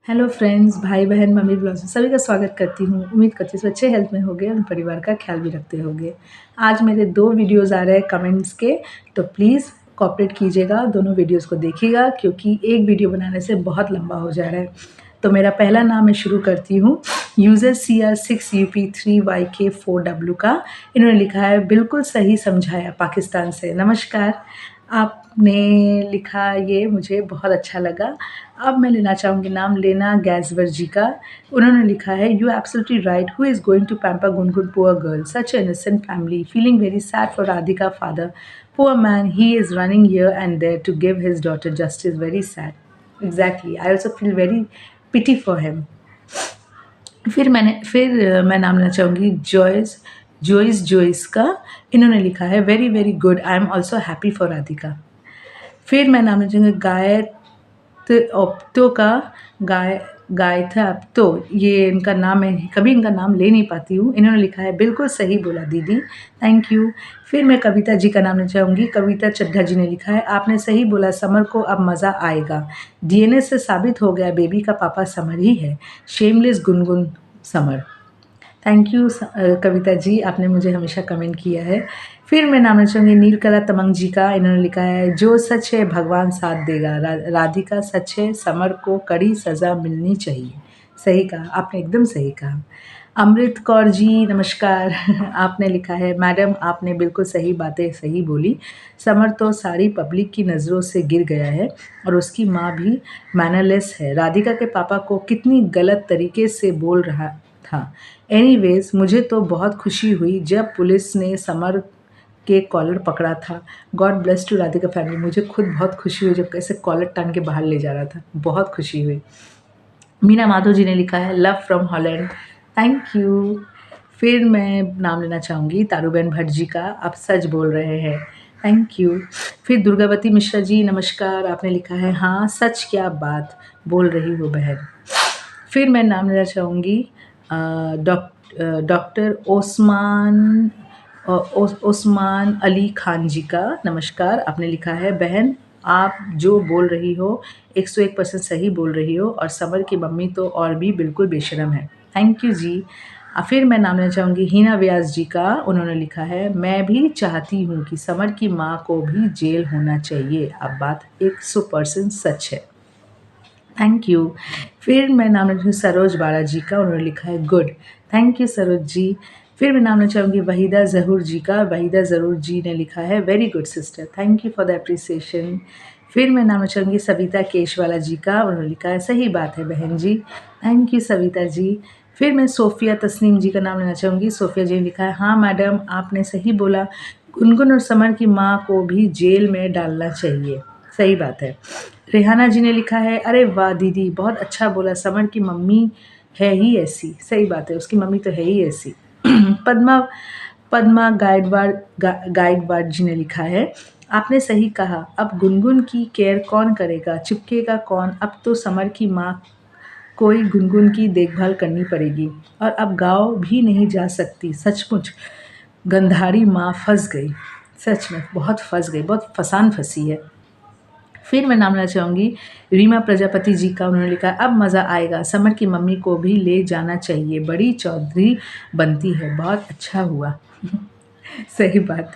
Hello friends, भाई बहन, mummy blogs में सभी का स्वागत करती हूँ। उम्मीद करती हूँ सब अच्छे हेल्थ में होंगे और परिवार का ख्याल भी रखते होंगे। आज मेरे 2 वीडियोस आ रहे हैं कमेंट्स के, तो प्लीज़ कोऑपरेट कीजिएगा, दोनों वीडियोस को देखिएगा क्योंकि एक वीडियो बनाने से बहुत लंबा हो जा रहा है। तो मेरा पहला नाम मैं शुरू करती हूँ। यूज़र CR6UP3YK4W का इन्होंने लिखा है, बिल्कुल सही समझाया पाकिस्तान से। नमस्कार। आपने लिखा ये मुझे बहुत अच्छा लगा। अब मैं लेना चाहूँगी नाम लेना गैसवर जी का। उन्होंने लिखा है, you absolutely right, who is going to pamper Gungun poor girl, such innocent family, feeling very sad for Radhika father, poor man, he is running here and there to give his daughter justice, very sad. Exactly, I also feel very pity for him. फिर मैं नाम लेना चाहूँगी Joy's का। इन्होंने लिखा है, very very good, I am also happy for Radhika. फिर मैं नाम लेना चाहूँगी गायत्रोक्तो का। गायत्रोक्तो, ये इनका नाम है, कभी इनका नाम ले नहीं पाती हूँ। इन्होंने लिखा है, बिल्कुल सही बोला दीदी, थैंक यू। फिर मैं कविता जी का नाम लेना चाहूँगी। कविता चड्ढा जी ने लिखा है, आपने सही बोला, समर को अब मज़ा आएगा। डीएनए से साबित हो गया बेबी का पापा समर ही है। Shameless Gungun Samar. Thank you Kavita ji, आपने मुझे हमेशा कमेंट किया है। फिर मैं नाम लेना चाहूँगी नीलकला तमंग जी का। इन्होंने लिखा है, जो सच है भगवान साथ देगा, राधिका सच है, समर को कड़ी सज़ा मिलनी चाहिए। सही कहा आपने, एकदम सही कहा। अमृत कौर जी नमस्कार। आपने लिखा है, मैडम आपने बिल्कुल सही बातें सही बोली। समर तो सारी पब्लिक की नज़रों से गिर गया है और उसकी माँ भी मैनरलेस है। राधिका के पापा को कितनी गलत तरीके से बोल रहा था। एनीवेज, मुझे तो बहुत खुशी हुई जब पुलिस ने समर के कॉलर पकड़ा था। God bless to Radhika family. मुझे खुद बहुत खुशी हुई जब कैसे कॉलर टांग के बाहर ले जा रहा था, बहुत खुशी हुई। मीना माधव जी ने लिखा है, love from Holland, thank you. फिर मैं नाम लेना चाहूँगी तारूबेन भट्ट जी का, आप सच बोल रहे हैं, थैंक यू। फिर दुर्गावती मिश्रा जी नमस्कार, आपने लिखा है, हाँ सच क्या बात बोल रही हो बहन। फिर मैं नाम लेना चाहूँगी डॉक्टर ओस्मान अली खान जी का। नमस्कार, आपने लिखा है, बहन आप जो बोल रही हो 101% सही बोल रही हो और समर की मम्मी तो और भी बिल्कुल बेशरम है। थैंक यू जी। फिर मैं नाम लेना चाहूँगी हीना व्यास जी का। उन्होंने लिखा है, मैं भी चाहती हूँ कि समर की माँ को भी जेल होना चाहिए। अब बात 100% सच है। Thank you. फिर मैं नाम लेना चाहूँगी सरोज बाड़ा जी का। उन्होंने लिखा है, good, thank you Saroj ji. फिर मैं नाम लेना चाहूँगी वहीदा ज़हूर जी का। वहीदा ज़हूर जी ने लिखा है, very good sister, thank you for the appreciation. फिर मैं नाम लेना चाहूँगी सविता केशवाला जी का। उन्होंने लिखा है, सही बात है बहन जी, थैंक यू सविता जी। फिर मैं सोफ़िया तस्नीम जी का नाम लेना चाहूँगी। सोफ़िया जी ने लिखा है, हाँ मैडम आपने सही बोला, गुनगुन और समर की माँ को भी जेल में डालना चाहिए। सही बात है। रेहाना जी ने लिखा है, अरे वाह दीदी बहुत अच्छा बोला, समर की मम्मी है ही ऐसी। सही बात है, उसकी मम्मी तो है ही ऐसी। पद्मा पद्मा गाइडवाड जी ने लिखा है, आपने सही कहा, अब गुनगुन की केयर कौन करेगा, चिपकेगा कौन, अब तो समर की माँ कोई गुनगुन की देखभाल करनी पड़ेगी और अब गाँव भी नहीं जा सकती। सचमुच गंधारी माँ फंस गई, सच में बहुत फंस गई, बहुत फसान फंसी है। फिर मैं नाम लेना चाहूँगी रीमा प्रजापति जी का। उन्होंने लिखा, अब मज़ा आएगा, समर की मम्मी को भी ले जाना चाहिए, बड़ी चौधरी बनती है, बहुत अच्छा हुआ। सही बात।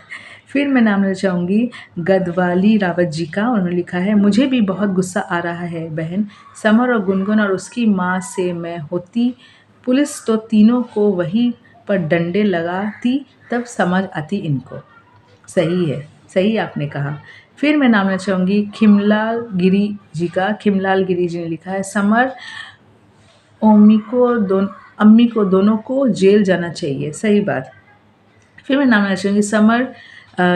फिर मैं नाम लेना चाहूँगी गदवाली रावत जी का। उन्होंने लिखा है, मुझे भी बहुत गुस्सा आ रहा है बहन, समर और गुनगुन और उसकी माँ से मैं होती पुलिस तो तीनों को वहीं पर डंडे लगाती, तब समझ आती इनको। सही है, सही आपने कहा। फिर मैं नाम लेना चाहूँगी खिमलाल गिरी जी का। खिमलाल गिरी जी ने लिखा है, समर अम्मी को दोनों को जेल जाना चाहिए। सही बात। फिर मैं नाम लेना चाहूँगी समर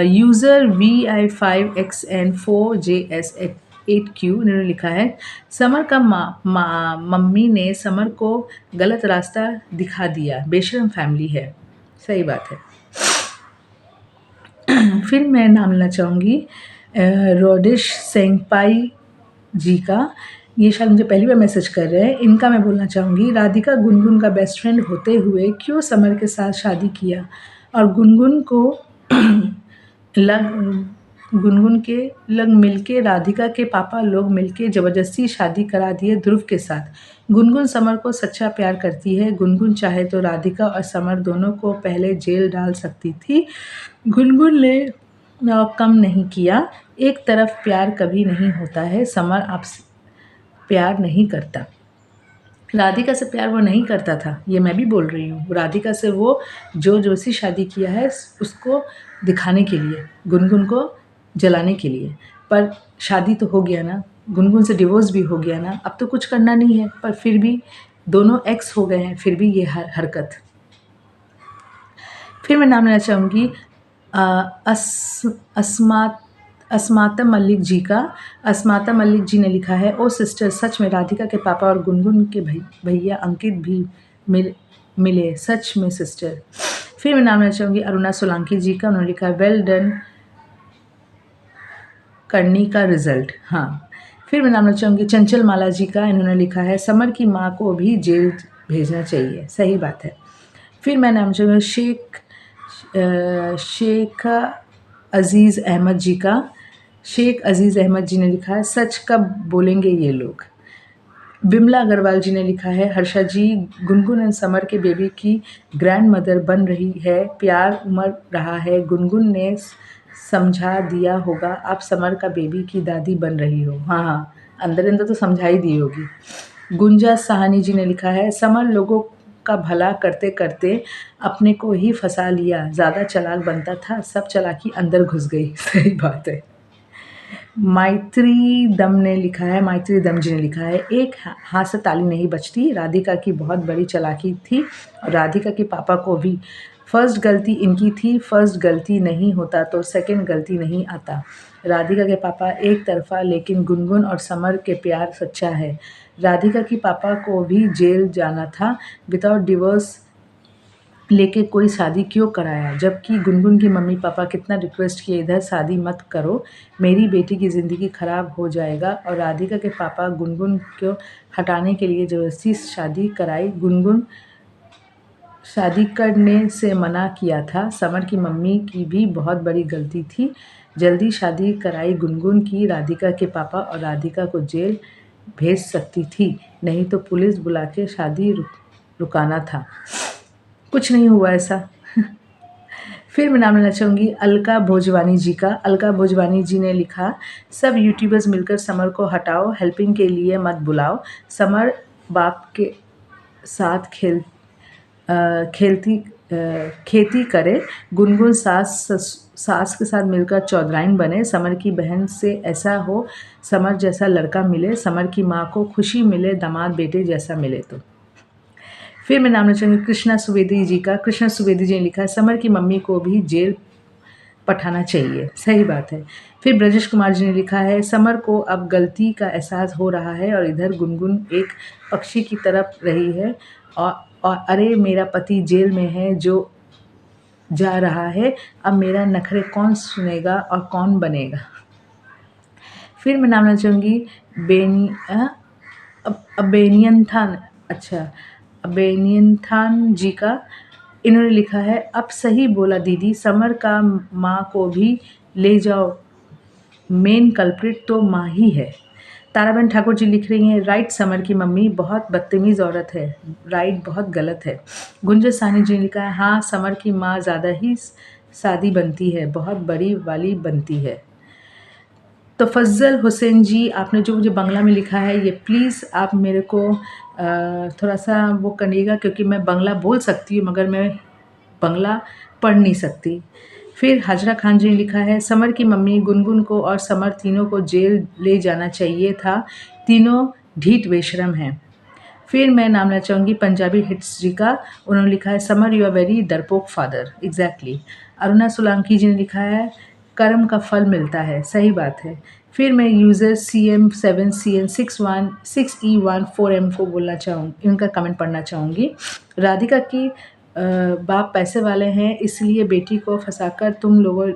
यूज़र VI5XN4JS8Q। इन्होंने लिखा है, समर का मम्मी ने समर को गलत रास्ता दिखा दिया, बेशरम फैमिली है। सही बात है। फिर मैं नाम लेना चाहूँगी रोडिश सेंगपाई जी का। ये शायद मुझे पहली बार मैसेज कर रहे हैं। इनका मैं बोलना चाहूँगी, राधिका गुनगुन का बेस्ट फ्रेंड होते हुए क्यों समर के साथ शादी किया और गुनगुन को गुनगुन के लोग मिलके राधिका के पापा लोग मिलके ज़बरदस्ती शादी करा दिए ध्रुव के साथ। गुनगुन समर को सच्चा प्यार करती है। गुनगुन चाहे तो राधिका और समर दोनों को पहले जेल डाल सकती थी। गुनगुन ने कम नहीं किया। एक तरफ प्यार कभी नहीं होता है। समर आपसे प्यार नहीं करता। राधिका से प्यार वो नहीं करता था, ये मैं भी बोल रही हूँ। राधिका से वो जो जोशी शादी किया है उसको दिखाने के लिए, गुनगुन को जलाने के लिए। पर शादी तो हो गया ना, गुनगुन से डिवोर्स भी हो गया ना, अब तो कुछ करना नहीं है। पर फिर भी दोनों एक्स हो गए हैं, फिर भी ये हरकत। फिर मैं नाम लेना चाहूँगी अस्माता मल्लिक जी का। अस्माता मल्लिक जी ने लिखा है, ओ सिस्टर, सच में राधिका के पापा और गुनगुन के भैया अंकित भी मिले, सच में सिस्टर। फिर मैं नाम लेना चाहूँगी अरुणा सोलंकी जी का। उन्होंने लिखा है, वेल डन करनी का रिजल्ट। हाँ। फिर मैं नाम लेना चाहूँगी चंचल माला जी का। इन्होंने लिखा है, समर की माँ को भी जेल भेजना चाहिए। सही बात है। फिर मैं नाम चाहूँगी शेख अज़ीज़ अहमद जी का। शेख अज़ीज़ अहमद जी ने लिखा है, सच कब बोलेंगे ये लोग। बिमला अग्रवाल जी ने लिखा है, हर्षा जी, गुनगुन एंड समर के बेबी की ग्रैंड मदर बन रही है, प्यार उमड़ रहा है, गुनगुन ने समझा दिया होगा, आप समर का बेबी की दादी बन रही हो। हाँ हाँ, अंदर अंदर तो समझा ही दी होगी। गुंजा साहनी जी ने लिखा है, समर लोगों का भला करते करते अपने को ही फंसा लिया, ज़्यादा चालाक बनता था, सब चालाकी अंदर घुस गई। सही बात है। मैत्री दम ने लिखा है, मैत्री दम जी ने लिखा है, एक हाथ से ताली नहीं बजती, राधिका की बहुत बड़ी चालाकी थी और राधिका के पापा को भी। फर्स्ट गलती इनकी थी, फर्स्ट गलती नहीं होता तो सेकंड गलती नहीं आता। राधिका के पापा एक तरफा, लेकिन गुनगुन और समर के प्यार सच्चा है। राधिका के पापा को भी जेल जाना था, विदाउट डिवोर्स लेके कोई शादी क्यों कराया, जबकि गुनगुन की मम्मी पापा कितना रिक्वेस्ट किए, इधर शादी मत करो, मेरी बेटी की ज़िंदगी ख़राब हो जाएगा। और राधिका के पापा गुनगुन को हटाने के लिए ज़बरदस्ती शादी कराई। गुनगुन शादी करने से मना किया था। समर की मम्मी की भी बहुत बड़ी गलती थी, जल्दी शादी कराई गुनगुन की। राधिका के पापा और राधिका को जेल भेज सकती थी, नहीं तो पुलिस बुला के शादी रुकाना था। कुछ नहीं हुआ ऐसा। फिर मैं नाम लेना चाहूँगी अलका भोजवानी जी का। अलका भोजवानी जी ने लिखा, सब यूट्यूबर्स मिलकर समर को हटाओ, हेल्पिंग के लिए मत बुलाओ। समर बाप के साथ खेती करे, गुनगुन सास के साथ मिलकर चौधराइन बने, समर की बहन से ऐसा हो, समर जैसा लड़का मिले, समर की माँ को खुशी मिले, दामाद बेटे जैसा मिले तो। फिर मैं नाम लेना चाहूँगी कृष्णा सुवेदी जी का। कृष्णा सुवेदी जी ने लिखा है, समर की मम्मी को भी जेल पठाना चाहिए। सही बात है। फिर ब्रजेश कुमार जी ने लिखा है, समर को अब गलती का एहसास हो रहा है और इधर गुनगुन एक पक्षी की तरफ रही है और अरे मेरा पति जेल में है जो जा रहा है, अब मेरा नखरे कौन सुनेगा और कौन बनेगा। फिर मैं नाम लेना चाहूँगी बेनियन थान। अच्छा, बेनियन थान जी का। इन्होंने लिखा है, अब सही बोला दीदी, समर का माँ को भी ले जाओ, मेन कल्प्रिट तो माँ ही है। ताराबेन ठाकुर जी लिख रही हैं, राइट, समर की मम्मी बहुत बदतमीज़ औरत है, राइट, बहुत गलत है। गुंजा साहनी जी ने लिखा है, हाँ, समर की माँ ज़्यादा ही सादी बनती है, बहुत बड़ी वाली बनती है। तो फज़ल हुसैन जी, आपने जो मुझे बांग्ला में लिखा है, ये प्लीज़ आप मेरे को थोड़ा सा वो करिएगा, क्योंकि मैं बांग्ला बोल सकती हूँ मगर मैं बांग्ला पढ़ नहीं सकती। फिर हाजरा खान जी ने लिखा है, समर की मम्मी गुनगुन को और समर तीनों को जेल ले जाना चाहिए था, तीनों ढीठ बेशरम हैं। फिर मैं नाम लेना चाहूँगी पंजाबी हिट्स जी का। उन्होंने लिखा है, समर यू आर वेरी डरपोक फादर। एग्जैक्टली। अरुणा सोलंकी जी ने लिखा है, कर्म का फल मिलता है। सही बात है। फिर मैं यूज़र CM7CN6E14M को बोलना चाहूँगी, इनका कमेंट पढ़ना चाहूँगी। राधिका की बाप पैसे वाले हैं, इसलिए बेटी को फंसाकर तुम लोगों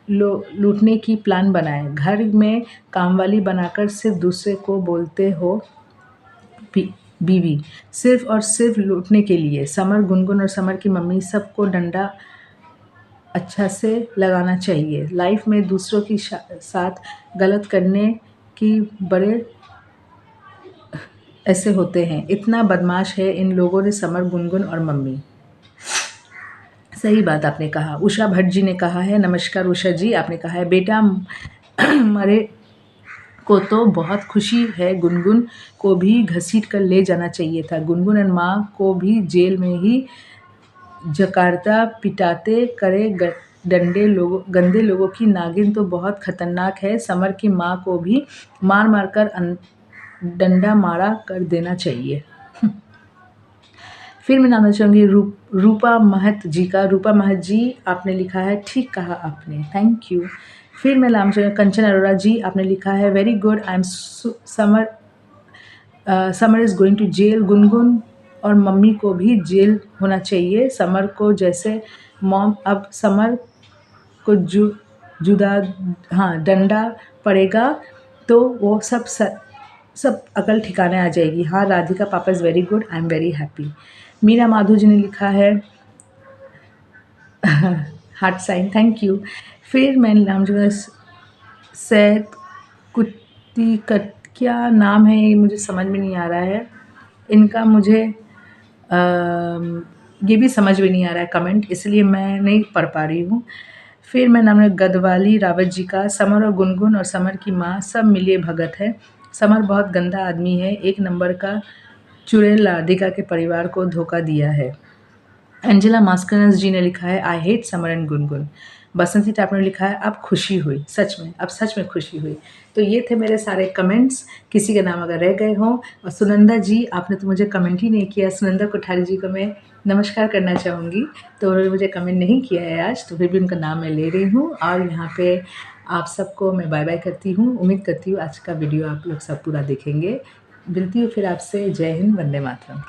लूटने की प्लान बनाए, घर में कामवाली बनाकर सिर्फ दूसरे को बोलते हो बीवी, सिर्फ और सिर्फ लूटने के लिए। समर, गुनगुन और समर की मम्मी सबको डंडा अच्छा से लगाना चाहिए। लाइफ में दूसरों की साथ गलत करने की बड़े ऐसे होते हैं। इतना बदमाश है इन लोगों ने समर, गुनगुन और मम्मी। सही बात आपने कहा। उषा भट्ट जी ने कहा है, नमस्कार उषा जी, आपने कहा है बेटा मरे को तो बहुत खुशी है, गुनगुन को भी घसीट कर ले जाना चाहिए था। गुनगुन और माँ को भी जेल में ही जकार्ता पिटाते करे डंडे लोगों, गंदे लोगों की नागिन तो बहुत खतरनाक है। समर की माँ को भी मार मार कर डंडा मारा कर देना चाहिए। फिर मैं नाम चाहूँगी रूपा महत जी का। रूपा महत जी, आपने लिखा है, ठीक कहा आपने, थैंक यू। फिर मैं नाम चाहूँगी कंचन अरोड़ा जी, आपने लिखा है very good, I am Samar is going to jail. Gungun और मम्मी को भी जेल होना चाहिए। समर को जैसे मॉम, अब समर को जुदा, हाँ, डंडा पड़ेगा तो वो सब अकल ठिकाने आ जाएगी। हाँ, Radhika papa is very good, I am very happy. Meera Madhu ji ने लिखा है हार्ट साइन, थैंक यू। फिर मैं नाम जो है सैद कुत्ती कट, क्या नाम है ये मुझे समझ में नहीं आ रहा है इनका, मुझे ये भी समझ में नहीं आ रहा है कमेंट, इसलिए मैं नहीं पढ़ पा रही हूँ। फिर मैं नाम है गदवाली रावत जी का। समर और गुनगुन और समर की माँ सब मिलिए भगत है। समर बहुत गंदा आदमी है, एक नंबर का चुड़ैल राधिका के परिवार को धोखा दिया है। एंजेला मास्करस जी ने लिखा है I hate summer and Gungun. Basanti top ने लिखा है अब खुशी हुई, सच में, अब सच में खुशी हुई। तो ये थे मेरे सारे कमेंट्स। किसी का नाम अगर रह गए हों, और सुनंदा जी, आपने तो मुझे कमेंट ही नहीं किया। सुनंदा कोठारी जी को मैं नमस्कार करना चाहूँगी, तो उन्होंने मुझे कमेंट नहीं किया है आज, तो फिर भी उनका नाम मैं ले रही हूँ। और यहाँ पे आप सबको मैं बाय बाय करती हूँ। उम्मीद करती हूँ आज का वीडियो आप लोग सब पूरा देखेंगे। मिलती हूँ फिर आपसे। जय हिंद, वंदे मातरम।